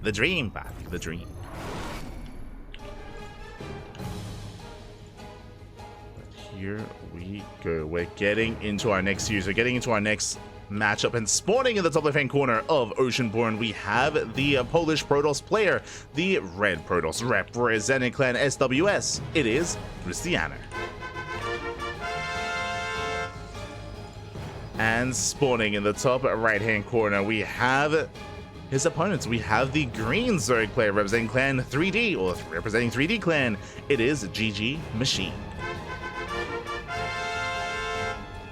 The dream, Bobby, the dream. But here we go. We're getting into our next series. We're getting into our next matchup, and spawning in the top left-hand corner of Oceanborn, we have the Polish Protoss player, the Red Protoss, representing Clan SWS. It is Krystianer. And spawning in the top right-hand corner, we have his opponents. We have the Green Zerg player representing Clan 3D, or representing 3D Clan. It is GgMaChine.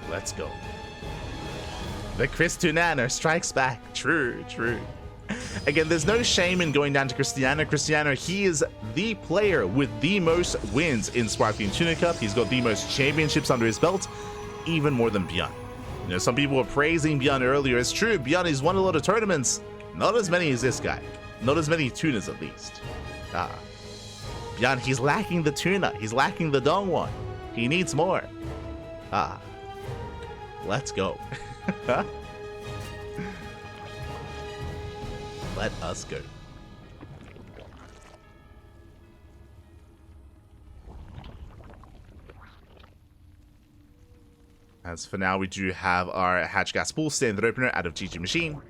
Let's go. The Krystianer strikes back. True, true. Again, there's no shame in going down to Krystianer. Krystianer, he is the player with the most wins in Sparkling Tuna Cup. He's got the most championships under his belt, even more than Bjorn. You know, some people were praising Bjorn earlier. It's true, Bjorn has won a lot of tournaments. Not as many as this guy. Not as many tunas, at least. Bjorn, he's lacking the tuna. He's lacking the Dongwon. He needs more. Let's go. Let us go. As for now, we do have our Hatch Gas Pool standard opener out of GgMaChine.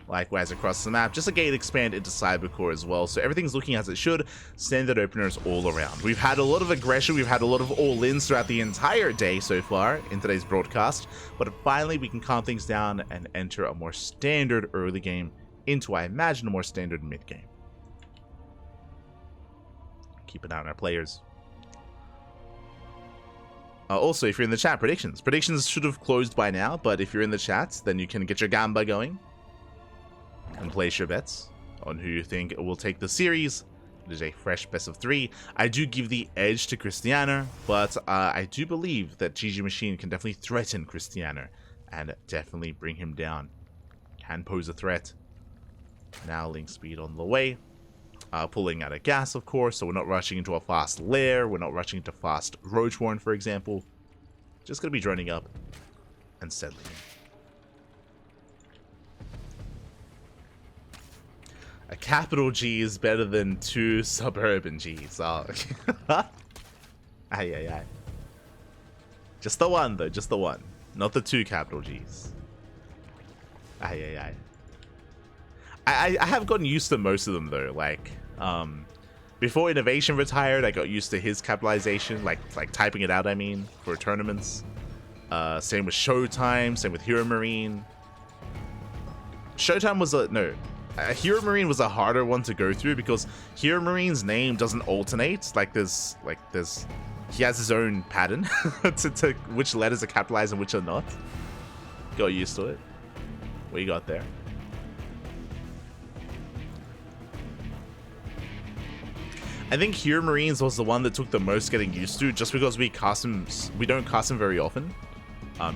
Likewise across the map, just a gate expand into Cybercore as well, so everything's looking as it should. Standard openers all around. We've had a lot of aggression, we've had a lot of all-ins throughout the entire day so far in today's broadcast, but finally we can calm things down and enter a more standard early game into, I imagine, a more standard mid game. Keep an eye on our players. Also, if you're in the chat, predictions. Predictions should have closed by now, but if you're in the chat, then you can get your gamba going and place your bets on who you think will take the series. It is a fresh best of 3. I do give the edge to Krystianer, but I do believe that GgMaChine can definitely threaten Krystianer and definitely bring him down. Can pose a threat. Now link speed on the way. Pulling out of gas, of course, so we're not rushing into a fast lair. We're not rushing into fast Roachhorn, for example. Just going to be droning up and settling in. A capital G is better than 2 suburban G's. Oh. Aye, aye, aye. Just the one, though. Just the one. Not the 2 capital G's. Aye, aye, aye. I have gotten used to most of them, though. Like, before Innovation retired, I got used to his capitalization. Like typing it out, I mean, for tournaments. Same with Showtime. Same with Hero Marine. Showtime was a... No. Hero Marine was a harder one to go through because Hero Marine's name doesn't alternate. He has his own pattern to which letters are capitalized and which are not. Got used to it. What you got there? I think Hero Marines was the one that took the most getting used to, just because we don't cast him very often.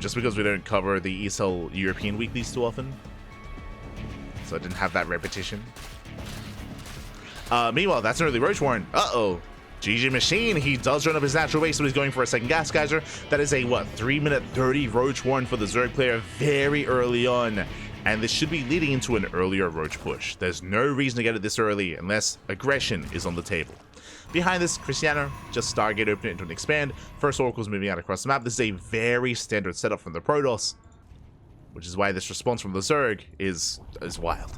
Just because we don't cover the ESL European weeklies too often. So I didn't have that repetition. Meanwhile, that's an early Roachhorn. Uh-oh. GgMaChine, he does run up his natural base, so he's going for a second Gas Geyser. That is a, 3-minute 30 Roachhorn for the Zerg player very early on. And this should be leading into an earlier Roach push. There's no reason to get it this early unless aggression is on the table. Behind this, Krystianer just Stargate open it into an expand. First Oracle's moving out across the map. This is a very standard setup from the Protoss, which is why this response from the Zerg is wild.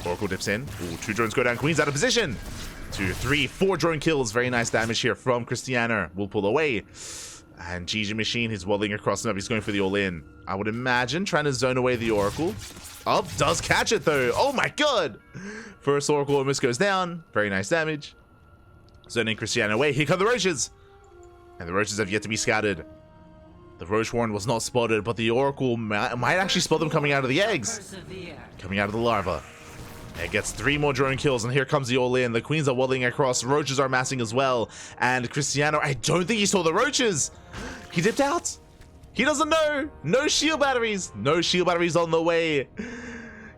Oracle dips in. Ooh, 2 drones go down. Queen's out of position. 2, 3, 4 drone kills. Very nice damage here from Krystianer. We'll pull away. And GgMaChine, he's waddling across the map. He's going for the all-in. I would imagine trying to zone away the Oracle. Oh, does catch it though. Oh my god. First Oracle almost goes down. Very nice damage. Zoning Krystianer away. Here come the Roaches. And the Roaches have yet to be scouted. The Roachhorn was not spotted, but the Oracle might actually spot them coming out of the eggs. Coming out of the larva. It gets 3 more drone kills, and here comes the all-in. The Queens are waddling across. Roaches are massing as well. And Krystianer, I don't think he saw the Roaches. He dipped out. He doesn't know. No shield batteries. No shield batteries on the way.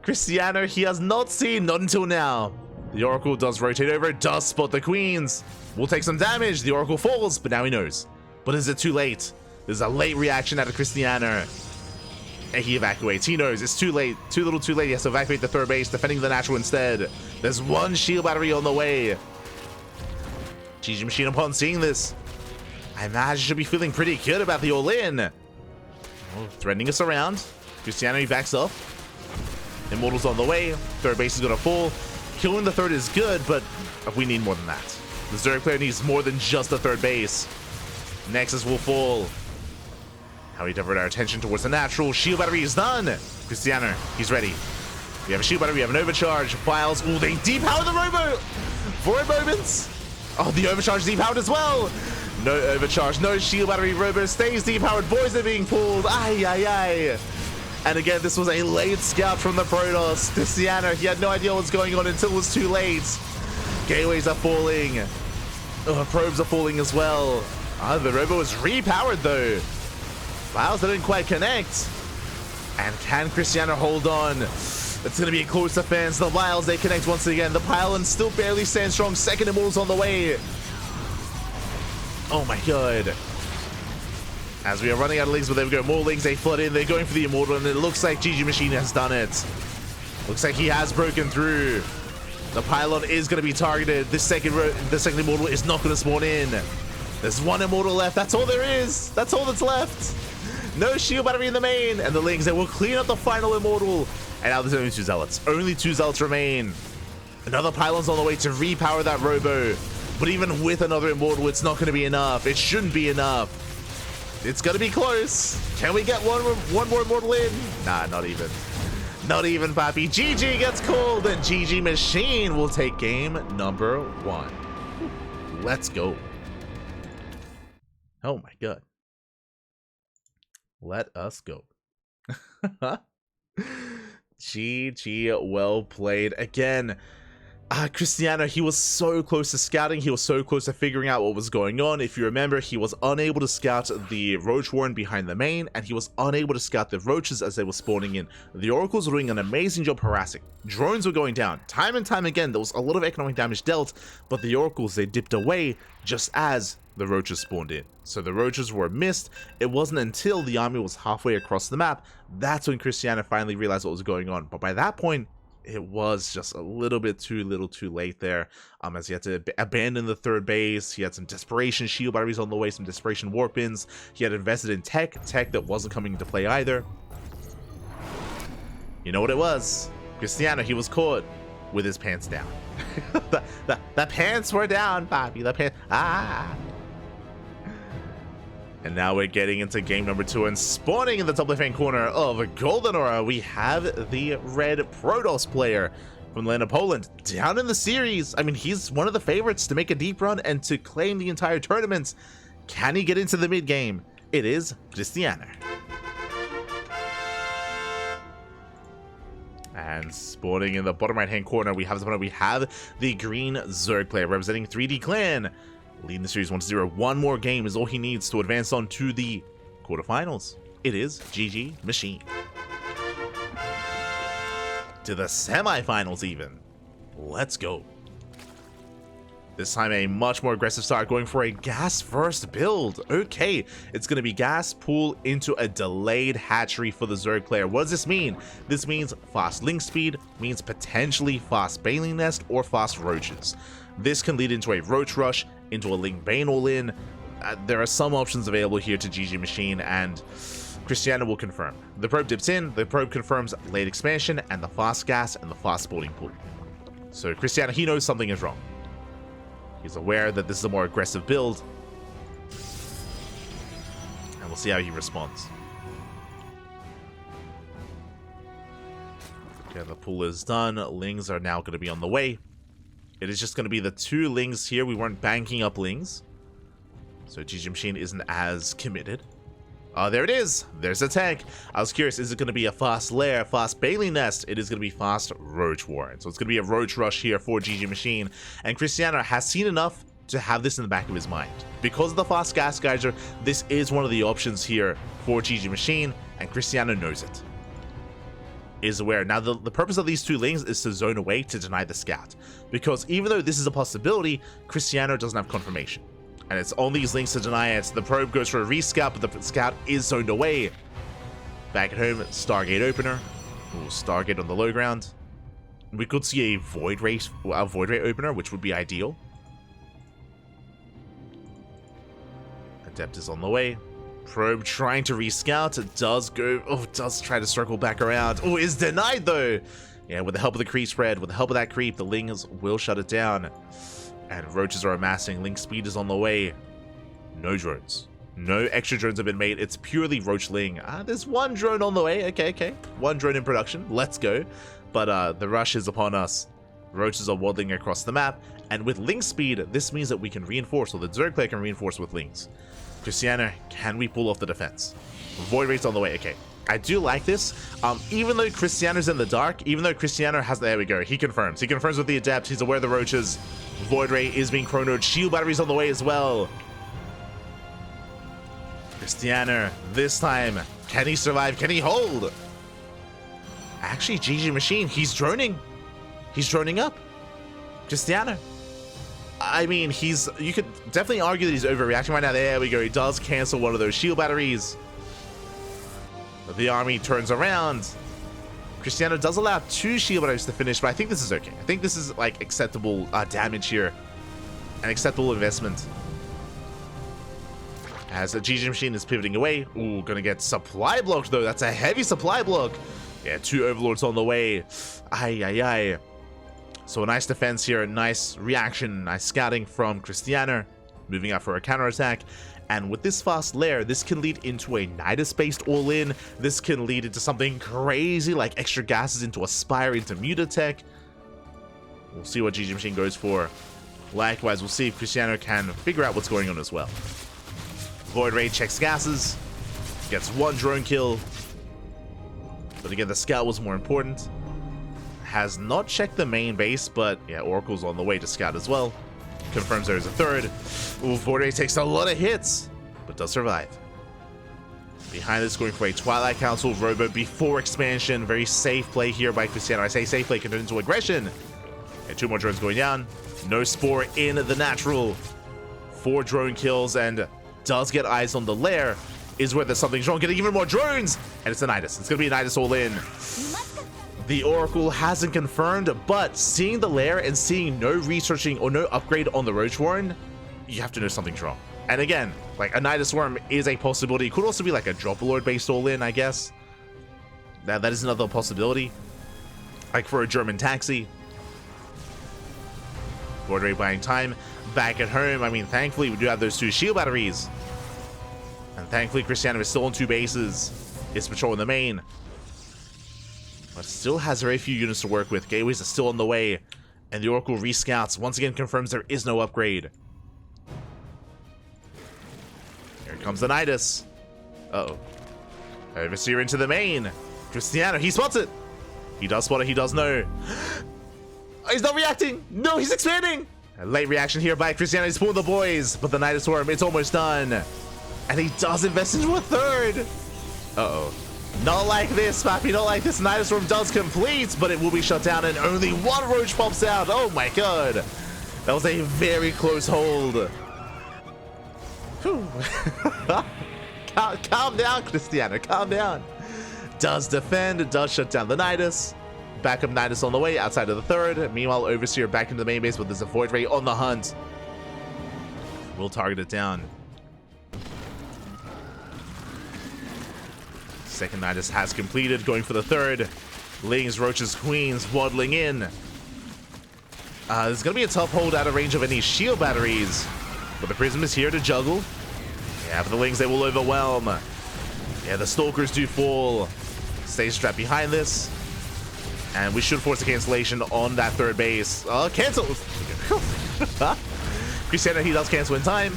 Krystianer, he has not seen, not until now. The Oracle does rotate over, does spot the Queens. Will take some damage. The Oracle falls, but now he knows. But is it too late? There's a late reaction out of Krystianer. And he evacuates. He knows it's too late. Too little too late. He has to evacuate the third base, defending the natural instead. There's one shield battery on the way. GgMaChine, upon seeing this, I imagine should be feeling pretty good about the all-in. Oh, threatening us around. Krystianer, he backs up. Immortal's on the way. Third base is going to fall. Killing the third is good, but we need more than that. The Zerg player needs more than just the third base. Nexus will fall. How we divert our attention towards the natural. Shield battery is done. Krystianer, he's ready. We have a shield battery, we have an overcharge. Files. Oh, they depower the robo for a moment. Oh, the overcharge depowered as well. No overcharge, no shield battery. Robo stays depowered. Boys are being pulled. Ay, ay, ay. And again, this was a late scout from the Protoss. Krystianer, he had no idea what was going on until it was too late. Gateways are falling. Oh, probes are falling as well. The robo is repowered though. Files didn't quite connect. And can Krystianer hold on? It's going to be a close defense. The Vials, they connect once again. The pylon still barely stands strong. Second Immortal's on the way. Oh my god. As we are running out of links, but there we go. More links, they flood in. They're going for the Immortal, and it looks like GgMaChine has done it. Looks like he has broken through. The pylon is going to be targeted. The second Immortal is not going to spawn in. There's one Immortal left. That's all there is. That's all that's left. No shield battery in the main. And the links, they will clean up the final Immortal. And now there's only 2 Zealots. Only 2 Zealots remain. Another pylon's on the way to repower that robo. But even with another Immortal, it's not going to be enough. It shouldn't be enough. It's going to be close. Can we get one more Immortal in? Nah, not even. Not even, Papi. GG gets called, and GgMaChine will take game number 1. Let's go. Oh my god. Let us go. GG, well played. Again, Krystianer, he was so close to scouting. He was so close to figuring out what was going on. If you remember, he was unable to scout the Roach Warren behind the main, and he was unable to scout the Roaches as they were spawning in. The Oracles were doing an amazing job harassing. Drones were going down. Time and time again, there was a lot of economic damage dealt, but the Oracles, they dipped away just as the Roaches spawned in. So the Roaches were missed. It wasn't until the army was halfway across the map, that's when Krystianer finally realized what was going on. But by that point, it was just a little bit too late there, as he had to abandon the third base. He had some desperation shield batteries on the way, some desperation warp-ins. He had invested in tech that wasn't coming into play either. You know what it was? Krystianer, he was caught with his pants down. the pants were down, Bobby. The pants. And now we're getting into game number 2, and spawning in the top left-hand corner of Golden Aura, we have the red Protoss player from the land of Poland, down in the series. I mean, he's one of the favorites to make a deep run and to claim the entire tournament. Can he get into the mid-game? It is Krystianer. And spawning in the bottom right-hand corner, we have the green Zerg player representing 3D Clan. Leading the series 1-0. One more game is all he needs to advance on to the quarterfinals. It is GgMaChine. To the semifinals even. Let's go. This time a much more aggressive start, going for a gas first build. Okay, it's going to be gas pool into a delayed hatchery for the Zerg player. What does this mean? This means fast link speed, means potentially fast baneling nest or fast roaches. This can lead into a roach rush, into a link bane all-in. There are some options available here to GgMaChine, and Krystianer will confirm. The probe dips in, the probe confirms late expansion, and the fast gas and the fast spawning pool. So Krystianer, he knows something is wrong. He's aware that this is a more aggressive build, and we'll see how he responds. Okay, the pool is done. Lings are now going to be on the way. It is just going to be the 2 Lings here. We weren't banking up Lings, so GgMaChine isn't as committed. There it is. There's a tank. I was curious, is it going to be a fast lair, fast baneling nest? It is going to be fast roach warren. So it's going to be a roach rush here for GgMaChine. And Krystianer has seen enough to have this in the back of his mind. Because of the fast gas geyser, this is one of the options here for GgMaChine, and Krystianer knows it. Is aware. Now, the purpose of these 2 Lings is to zone away to deny the scout. Because even though this is a possibility, Krystianer doesn't have confirmation. And it's on these Lings to deny it. The probe goes for a rescout, but the scout is zoned away. Back at home, Stargate opener. Ooh, Stargate on the low ground. We could see a Void Ray opener, which would be ideal. Adept is on the way. Probe trying to rescout. It does go. Oh, it does try to circle back around. Oh, is denied though. Yeah, with the help of the creep spread, with the help of that creep, the Lings will shut it down. And roaches are amassing. Link speed is on the way. No drones. No extra drones have been made. It's purely Roach Ling. There's one drone on the way. Okay. One drone in production. Let's go. But the rush is upon us. Roaches are waddling across the map. And with Ling speed, this means that we can reinforce, or the Zerg player can reinforce with Lings. Krystianer, can we pull off the defense? Void Rate's on the way. Okay. I do like this. Even though Krystianer's in the dark, even though Krystianer has... There we go. He confirms. He confirms with the Adept. He's aware of the roaches. Void Ray is being chronoed. Shield batteries on the way as well. Krystianer, this time, can he survive? Can he hold? Actually, GgMaChine, he's droning. He's droning up. Krystianer. I mean, you could definitely argue that he's overreacting right now. There we go. He does cancel one of those shield batteries. The army turns around. Krystianer does allow 2 shield batteries to finish, but I think this is okay. I think this is like acceptable damage here. An acceptable investment. As the GgMaChine is pivoting away. Ooh, gonna get supply blocked though. That's a heavy supply block. Yeah, 2 overlords on the way. Ay. So a nice defense here, a nice reaction, nice scouting from Krystianer. Moving up for a counterattack. And with this fast lair, this can lead into a Nidus-based all-in. This can lead into something crazy like extra gases into Aspire, into Mutatech. We'll see what GgMaChine goes for. Likewise, we'll see if Krystianer can figure out what's going on as well. Void Ray checks gases. Gets 1 drone kill. But again, the scout was more important. Has not checked the main base, but yeah, Oracle's on the way to scout as well. Confirms there is a 3rd. Ooh, Void Ray takes a lot of hits, but does survive. Behind this, going for a Twilight Council Robo before expansion. Very safe play here by Krystianer. I say safe play, can turn into aggression. And 2 more drones going down. No Spore in the natural. 4 drone kills, and does get eyes on the lair. Is where there's something wrong. Getting even more drones, and it's a Nidus. It's gonna be a Nidus all in. The Oracle hasn't confirmed, but seeing the lair and seeing no researching or no upgrade on the Roach Warren, you have to know something's wrong. And again, like a Nidus Worm is a possibility. It could also be like a Dropper based all-in, I guess. That is another possibility. Like for a German taxi. Void Ray buying time. Back at home, I mean, thankfully we do have those 2 shield batteries. And thankfully Krystianer is still on 2 bases. It's patrolling the main. But still has very few units to work with. Gateways are still on the way. And the Oracle rescouts. Once again confirms there is no upgrade. Here comes the Nidus. Uh-oh. Overseer into the main. Krystianer, he spots it. He does spot it, he does know. He's not reacting. No, he's expanding. A late reaction here by Krystianer. He's pulling the boys. But the Nidus Worm, it's almost done. And he does invest into a 3rd. Uh-oh. Not like this, Pappy, not like this. Nidus Worm does complete, but it will be shut down, and only 1 roach pops out. Oh my god. That was a very close hold. Calm down, Krystianer, calm down. Does defend, does shut down the Nidus. Backup Nidus on the way, outside of the 3rd. Meanwhile, Overseer back into the main base, but there's a Void Ray on the hunt. We'll target it down. Second Nidus has completed, going for the 3rd. Lings, Roaches, Queens waddling in. There's going to be a tough hold out of range of any shield batteries. But the Prism is here to juggle. Yeah, for the Lings, they will overwhelm. Yeah, the Stalkers do fall. Stay strapped behind this. And we should force a cancellation on that 3rd base. Cancel! Krystianer, he does cancel in time.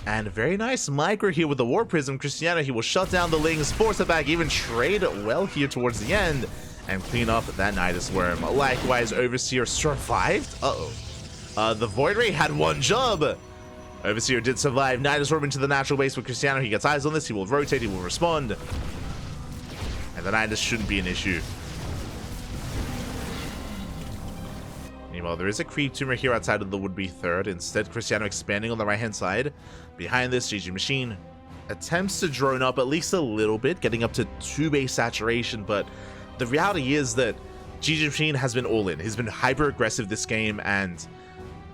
And very nice micro here with the War Prism. Krystianer, he will shut down the Lings, force it back, even trade well here towards the end, and clean up that Nidus Worm. Likewise, Overseer survived. The Void Ray had 1 job. Overseer did survive. Nidus Worm into the natural base with Krystianer. He gets eyes on this. He will rotate. He will respond. And the Nidus shouldn't be an issue. Meanwhile, there is a creep tumor here outside of the would-be 3rd. Instead, Krystianer expanding on the right-hand side. Behind this, GgMaChine attempts to drone up at least a little bit, getting up to 2 base saturation, but the reality is that GgMaChine has been all in. He's been hyper aggressive this game and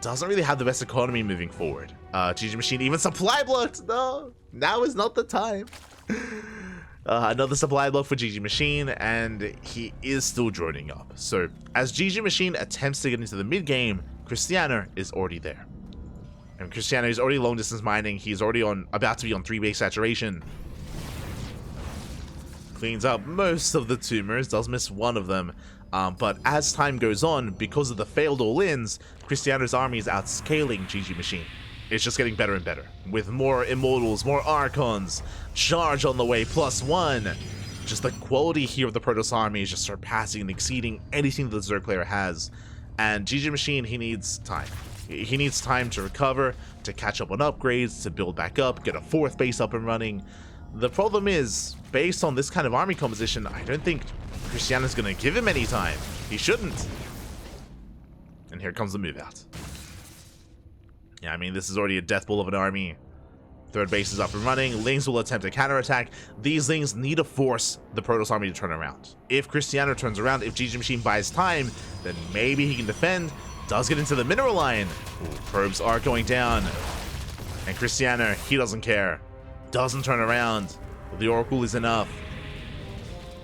doesn't really have the best economy moving forward. GgMaChine even supply blocked. No, now is not the time. Another supply block for GgMaChine, and he is still droning up. So as GgMaChine attempts to get into the mid game, Krystianer is already there. And Krystianer is already long distance mining. He's already about to be on 3 base saturation. Cleans up most of the tumors, does miss one of them. But as time goes on, because of the failed all-ins, Krystianer's army is outscaling GgMaChine. It's just getting better and better, with more Immortals, more Archons, charge on the way, +1. Just the quality here of the Protoss army is just surpassing and exceeding anything that the Zerg player has. And GgMaChine, he needs time. He needs time to recover, to catch up on upgrades, to build back up, get a 4th base up and running. The problem is, based on this kind of army composition, I don't think Krystianer's going to give him any time. He shouldn't. And here comes the move out. Yeah, I mean, this is already a death ball of an army. 3rd base is up and running. Lings will attempt a counterattack. These Lings need to force the Protoss army to turn around. If Krystianer turns around, if GgMaChine buys time, then maybe he can defend. Does get into the mineral line. Ooh, probes are going down. And Krystianer, he doesn't care. Doesn't turn around. The Oracle is enough.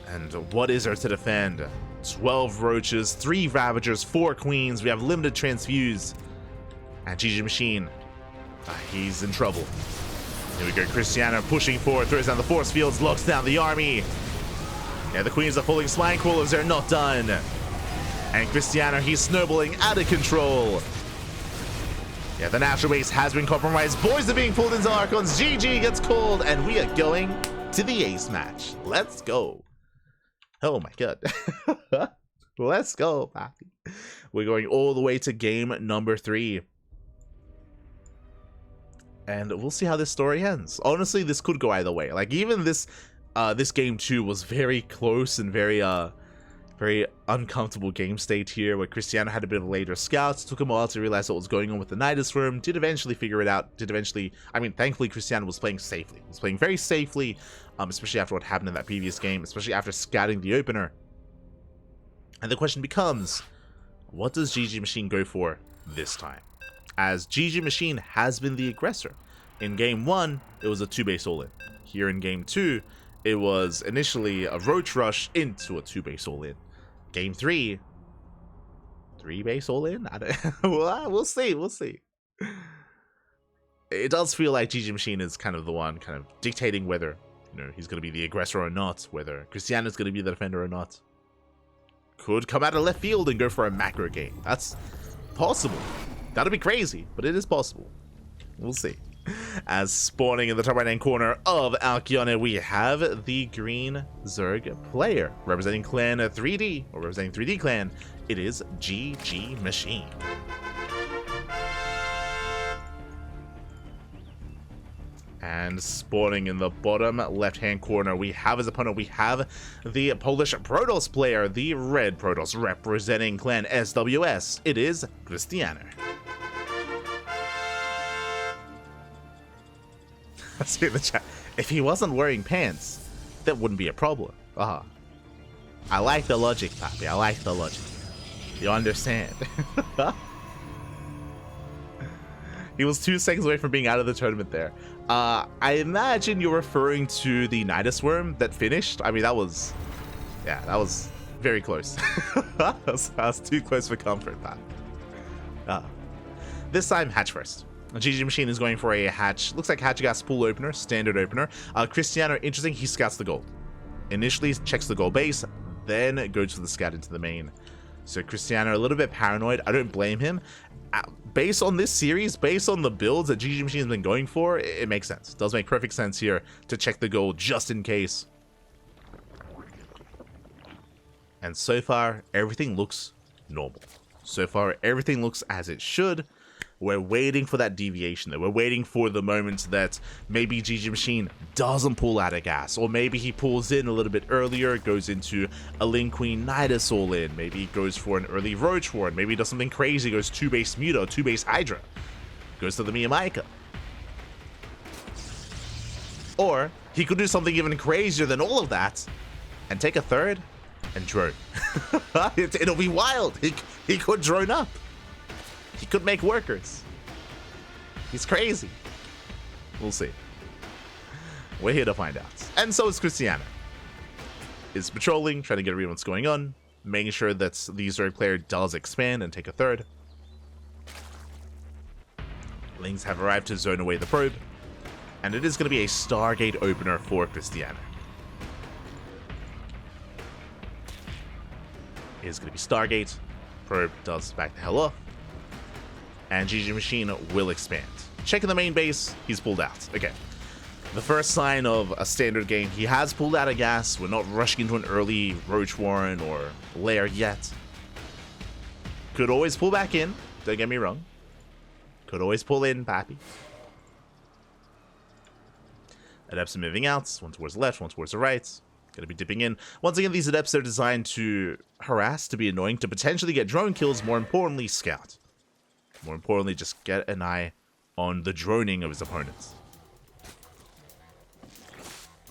And what is there to defend? 12 Roaches, 3 Ravagers, 4 Queens. We have limited transfuse. And GgMaChine, he's in trouble. Here we go, Krystianer pushing forward, throws down the force fields, locks down the army. Yeah, the Queens are pulling Spine Crawlers, they're not done. And Krystianer, he's snowballing out of control. Yeah, the natural base has been compromised. Boys are being pulled into Archons. GG gets called, and we are going to the ace match. Let's go. Oh my god. Let's go, Pappy. We're going all the way to game number 3. And we'll see how this story ends. Honestly, this could go either way. Like, even this game 2 was very close and very uncomfortable game state here, where Krystianer had a bit of later scouts. Took him a while to realize what was going on with the Nidus room. Did eventually figure it out. I mean, thankfully, Krystianer was playing safely. He was playing very safely, especially after what happened in that previous game, especially after scouting the opener. And the question becomes, what does GgMaChine go for this time? As GgMaChine has been the aggressor. In game 1, it was a 2-base all-in. Here in game 2, it was initially a Roach Rush into a 2-base all-in. Game 3, 3-base all-in? We'll see, we'll see. It does feel like GgMaChine is kind of the one kind of dictating whether, he's going to be the aggressor or not, whether Krystianer is going to be the defender or not. Could come out of left field and go for a macro game. That's possible. That'd be crazy, but it is possible. We'll see. As spawning in the top right-hand corner of Alcyone, we have the green Zerg player. Representing Clan 3D, or representing 3D Clan, it is GgMaChine. And spawning in the bottom left-hand corner, we have as opponent, we have the Polish Protoss player, the red Protoss, representing Clan SWS. It is Krystianer. Let's see in the chat. If he wasn't wearing pants, that wouldn't be a problem. I like the logic, Pappy. I like the logic. You understand? He was 2 seconds away from being out of the tournament there. I imagine you're referring to the Nidus Worm that finished. I mean, that was very close. that was too close for comfort, Pat. This time, hatch first. GgMaChine is going for a hatch. Looks like hatch gas pool opener, standard opener. Krystianer, interesting, he scouts the gold. Initially checks the gold base, then goes for the scout into the main. So Krystianer, a little bit paranoid. I don't blame him. Based on this series, based on the builds that GgMaChine has been going for, it makes sense. It does make perfect sense here to check the gold just in case. And so far, everything looks normal. So far, everything looks as it should. We're waiting for that deviation though. We're waiting for the moment that maybe GgMaChine doesn't pull out of gas, or maybe he pulls in a little bit earlier, goes into a Ling Queen Nidus all in, maybe he goes for an early Roach Warren, maybe he does something crazy, goes 2-base Muto, 2-base Hydra, goes to the Miyamaika. Or he could do something even crazier than all of that and take a third and drone. It'll be wild. He could drone up. He could make workers. He's crazy. We'll see. We're here to find out. And so is Krystianer. Is patrolling, trying to get a read on what's going on, making sure that the Zerg player does expand and take a third. Lings have arrived to zone away the probe, and it is going to be a Stargate opener for Krystianer. It is going to be Stargate. Probe does back the hell off, and GgMaChine will expand. Checking the main base, he's pulled out. Okay. The first sign of a standard game, he has pulled out of gas. We're not rushing into an early Roach Warren or lair yet. Could always pull back in, don't get me wrong. Could always pull in, Pappy. Adepts are moving out, one towards the left, one towards the right. Gonna be dipping in. Once again, these adepts are designed to harass, to be annoying, to potentially get drone kills, more importantly, scout. More importantly, just get an eye on the droning of his opponents.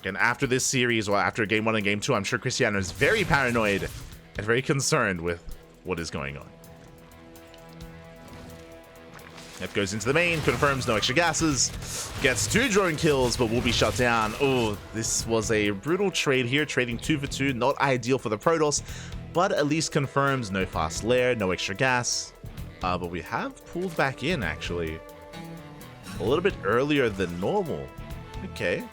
And after this series, or after Game 1 and Game 2, I'm sure Krystianer is very paranoid and very concerned with what is going on. That goes into the main, confirms no extra gases, gets 2 drone kills, but will be shut down. Oh, this was a brutal trade here, trading 2 for 2, not ideal for the Protoss, but at least confirms no fast lair, no extra gas. But we have pulled back in, actually, a little bit earlier than normal. Okay.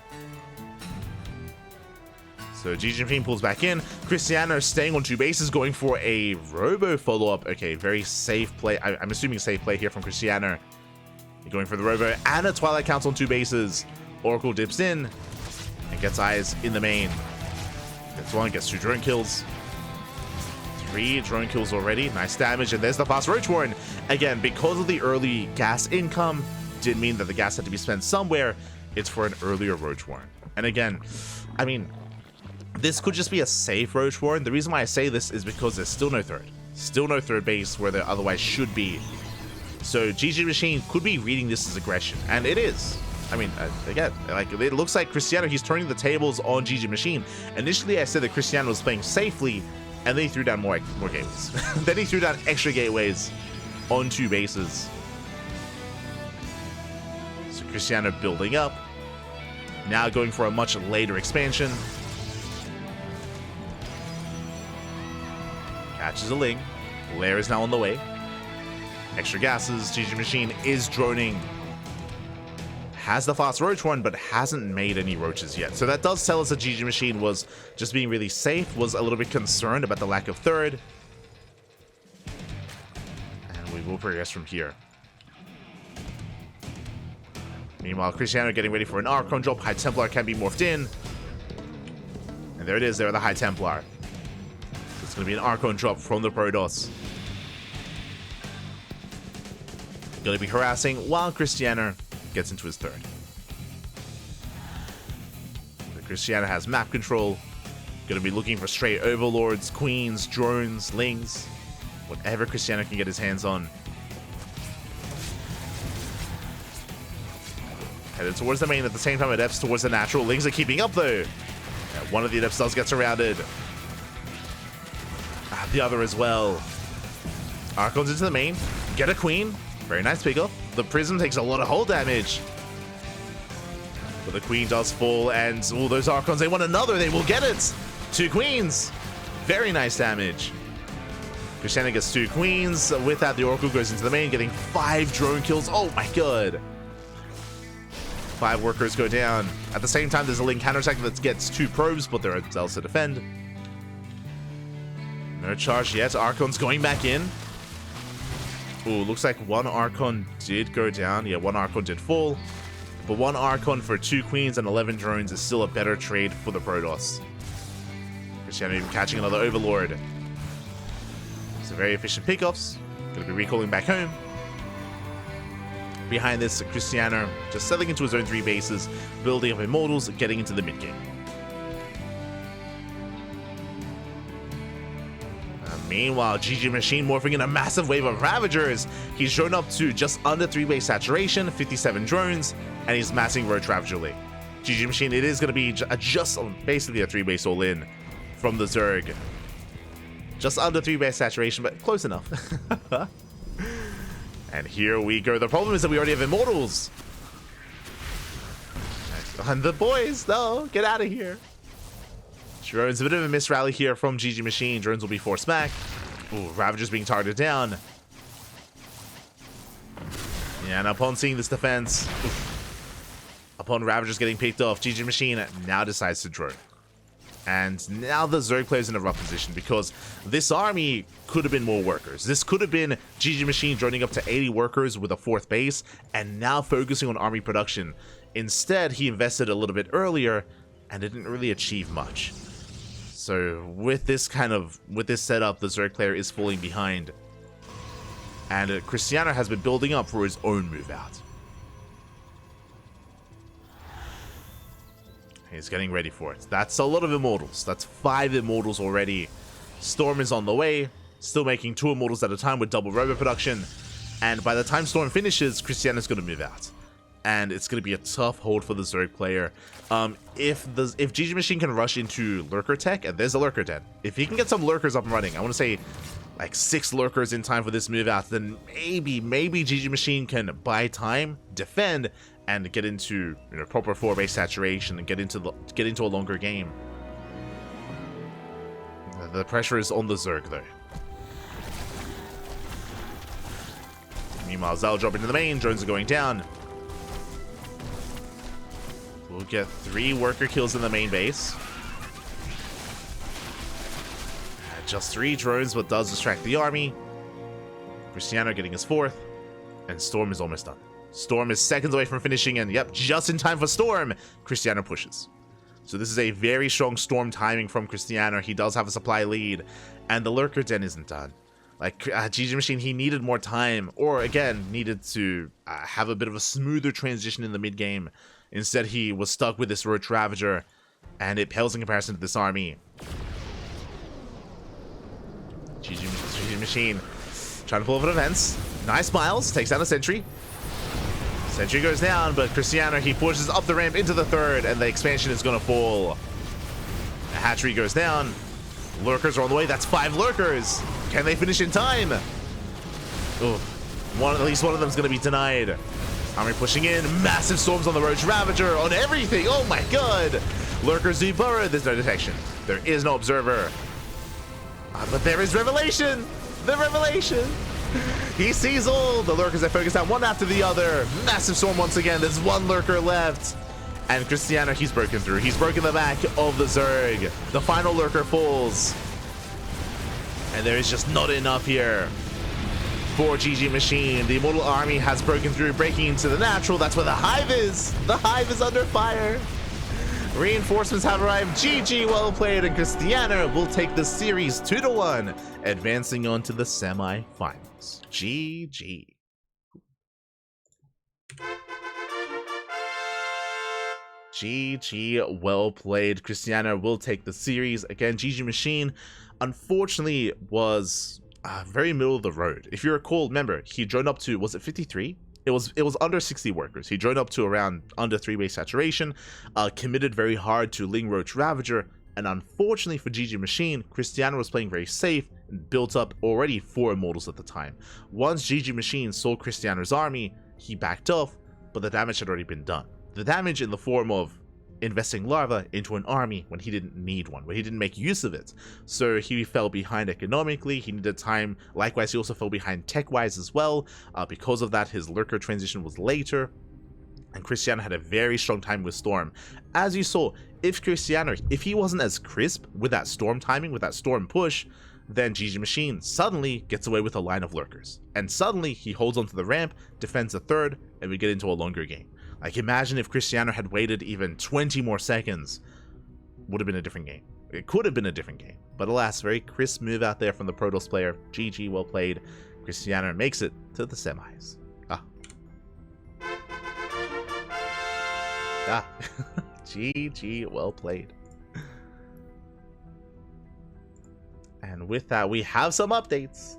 So GgMaChine pulls back in. Krystianer staying on 2 bases, going for a robo follow-up. Okay, very safe play. I'm assuming safe play here from Krystianer. Going for the robo and a Twilight Council on 2 bases. Oracle dips in and gets eyes in the main. Gets 1, gets 2 drone kills. 3 drone kills already. Nice damage, and there's the fast Roach Warren. Again, because of the early gas income, didn't mean that the gas had to be spent somewhere. It's for an earlier Roach Warren. And again, I mean, this could just be a safe Roach Warren. The reason why I say this is because there's still no third. Still no third base where there otherwise should be. So GgMaChine could be reading this as aggression, and it is. I mean, again, like, it looks like Krystianer, he's turning the tables on GgMaChine. Initially, I said that Krystianer was playing safely, and then he threw down more gateways. Then he threw down extra gateways on 2 bases. So Krystianer building up. Now going for a much later expansion. Catches a Ling. Lair is now on the way. Extra gases. GgMaChine is droning. Has the fast Roach one, but hasn't made any Roaches yet. So that does tell us that GgMaChine was just being really safe, was a little bit concerned about the lack of third. And we will progress from here. Meanwhile, Krystianer getting ready for an Archon drop. High Templar can be morphed in. And there it is, there are the High Templar. It's going to be an Archon drop from the Protoss. Going to be harassing while Krystianer gets into his third. Krystianer has map control. Going to be looking for straight overlords, queens, drones, lings. Whatever Krystianer can get his hands on. Headed towards the main at the same time, adepts towards the natural. Lings are keeping up though. One of the adepts does get surrounded. The other as well. Archons into the main. Get a queen. Very nice pickup. The prism takes a lot of hull damage. But the queen does fall, and oh, those Archons, they want another. They will get it. 2 queens. Very nice damage. Krystianer gets 2 queens. With that, the Oracle goes into the main, getting 5 drone kills. Oh my god. 5 workers go down. At the same time, there's a Ling counterattack that gets 2 probes, but there are cells to defend. No charge yet. Archon's going back in. Ooh, looks like 1 Archon did go down. Yeah, 1 Archon did fall. But 1 Archon for 2 queens and 11 drones is still a better trade for the Protoss. Krystianer even catching another Overlord. So very efficient pickups. Gonna be recalling back home. Behind this, Krystianer just settling into his own 3 bases, building up Immortals, getting into the mid-game. Meanwhile, GgMaChine morphing in a massive wave of Ravagers. He's shown up to just under 3 base saturation, 57 drones, and he's massing Roach Ravager League. GgMaChine, it is going to be just basically a 3-base all-in from the Zerg. Just under 3-base saturation, but close enough. And here we go. The problem is that we already have Immortals. And the boys, no, get out of here. Drones, a bit of a miss rally here from GgMaChine. Drones will be forced back. Ooh, Ravager's being targeted down. Yeah, and upon seeing this defense, upon Ravager's getting picked off, GgMaChine now decides to drone. And now the Zerg player's in a rough position because this army could have been more workers. This could have been GgMaChine droning up to 80 workers with a 4th base and now focusing on army production. Instead, he invested a little bit earlier and didn't really achieve much. So with this setup, the Zerg player is falling behind. And Krystianer has been building up for his own move out. He's getting ready for it. That's a lot of Immortals. That's 5 Immortals already. Storm is on the way. Still making 2 Immortals at a time with double robo production. And by the time Storm finishes, Krystianer's going to move out. And it's going to be a tough hold for the Zerg player. If GgMaChine can rush into Lurker Tech, and there's a Lurker Den. If he can get some Lurkers up and running, I want to say like 6 Lurkers in time for this move out, then maybe GgMaChine can buy time, defend, and get into proper 4-base saturation and get into a longer game. The pressure is on the Zerg though. Meanwhile, Zal dropping into the main, drones are going down. We'll get 3 worker kills in the main base. Just 3 drones, but does distract the army. Krystianer getting his 4th, and Storm is almost done. Storm is seconds away from finishing, and yep, just in time for Storm, Krystianer pushes. So this is a very strong Storm timing from Krystianer. He does have a supply lead, and the Lurker Den isn't done. Like, GgMaChine, he needed more time, or again, needed to have a bit of a smoother transition in the mid-game. Instead, he was stuck with this Roach Ravager, and it pales in comparison to this army. GgMaChine trying to pull off an offense. Nice Miles, takes down a sentry. Sentry goes down, but Krystianer, he pushes up the ramp into the 3rd, and the expansion is going to fall. The hatchery goes down. Lurkers are on the way. That's 5 Lurkers. Can they finish in time? Oh, at least one of them is going to be denied. Army pushing in. Massive storms on the Roach Ravager, on everything. Oh my god. Lurkers do burrow. There's no detection. There is no observer. But there is Revelation. The Revelation. He sees all the Lurkers that focus out one after the other. Massive storm once again. There's 1 Lurker left. And Krystianer, he's broken through. He's broken the back of the Zerg. The final Lurker falls. And there is just not enough here for GgMaChine. The Immortal Army has broken through, breaking into the natural. That's where the Hive is. The Hive is under fire. Reinforcements have arrived. GG, well played, and Krystianer will take the series 2-1, advancing on to the semi-finals. GG. GG, well played. Krystianer will take the series. Again, GgMaChine, unfortunately, was very middle of the road. If you recall, remember, he droned up to, was it 53? It was under 60 workers. He droned up to around under 3-base saturation, committed very hard to Ling Roach Ravager, and unfortunately for GgMaChine, Krystianer was playing very safe and built up already 4 Immortals at the time. Once GgMaChine saw Krystianer's army, he backed off, but the damage had already been done. The damage in the form of investing larva into an army when he didn't need one, when he didn't make use of it. So he fell behind economically, he needed time. Likewise, he also fell behind tech-wise as well. Because of that, his Lurker transition was later. And Krystianer had a very strong time with Storm. As you saw, if Krystianer, if he wasn't as crisp with that Storm timing, with that Storm push, then GgMaChine suddenly gets away with a line of Lurkers. And suddenly, he holds onto the ramp, defends the 3rd, and we get into a longer game. Like, imagine if Krystianer had waited even 20 more seconds. Would have been a different game. It could have been a different game. But alas, very crisp move out there from the Protoss player. GG, well played. Krystianer makes it to the semis. GG, well played. And with that, we have some updates.